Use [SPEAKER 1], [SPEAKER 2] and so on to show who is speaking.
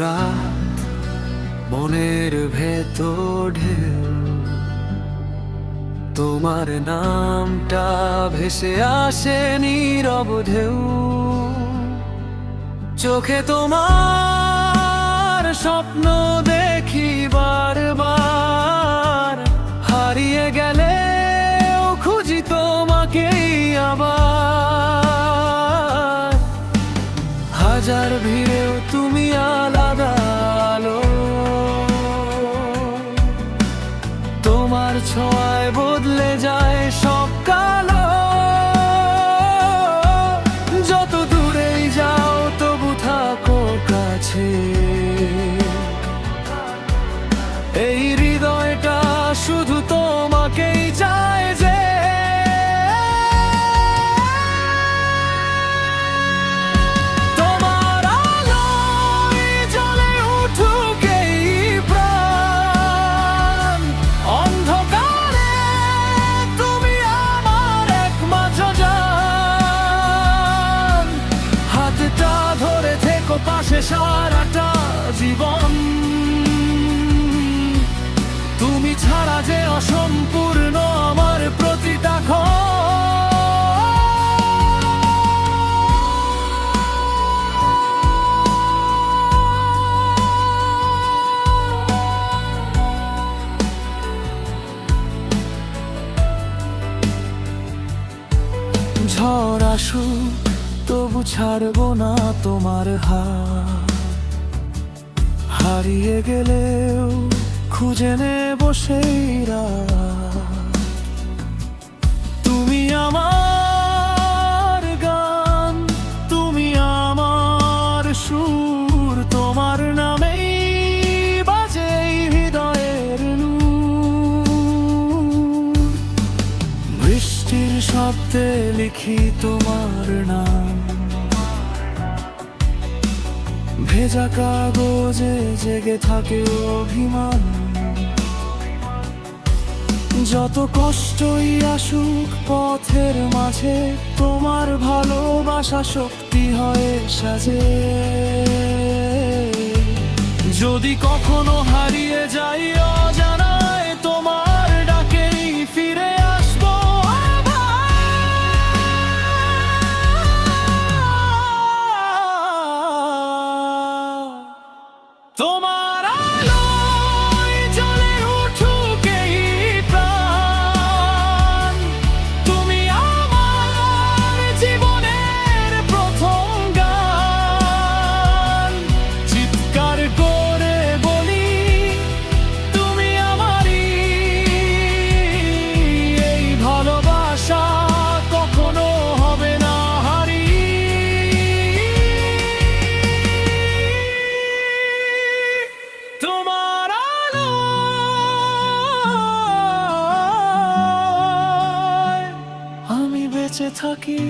[SPEAKER 1] রাত মনের ভেতর ঢেউ, তোমার নামটা ভেসে আসে নীরব ঢেউ। চোখে তোমার স্বপ্ন দেখি বারবার, হারিয়ে গেলেও খুঁজি তোমাকেই আবার। হাজার ভিড়েও তুমি আলাদা আলো, তোমার ছোঁয়ায় বদলে যায় সব কালো। যত দূরেই যাও তবু থাকো কাছে, এই হৃদয়টা শুধু তোমাকেই চায় যে। তোমার আলোয় জ্বলে উঠুক এই প্রাণ, অন্ধকারে তুমি আমার একমাত্র জান। হাতটা ধরে থেকো পাশে সারাটা জীবন, তুমি ছাড়া যে অসম্পূর্ণ আমার প্রতিটা ক্ষণ। ঝড় আসুক তবু ছাড়বো না তোমার হাত, হারিয়ে গেলেও খুঁজে নেব সেই রাত। তুমি আমার গান, তুমি আমার সুর, তোমার নামেই বাজে এই হৃদয়ের নূর। বৃষ্টির শব্দে লিখি তোমার নাম, ভেজা কাগজে জেগে থাকে অভিমান। যত কষ্টই আসুক পথের মাঝে, তোমার ভালোবাসা শক্তি হয়ে সাজে। যদি কখনো হারিয়ে যাই অজানায়, তোমার ডাকেই ফিরে আসবো আবার। তোমার আলোয় জ্বলে উঠুক এই প্রাণ, তুমি আমার জীবনের প্রথম গান। চিৎকার করে বলি তুমি আমারই, এই ভালোবাসা কখনো হবে না হারি। তোমার আলোয় আমি বেঁচে থাকি।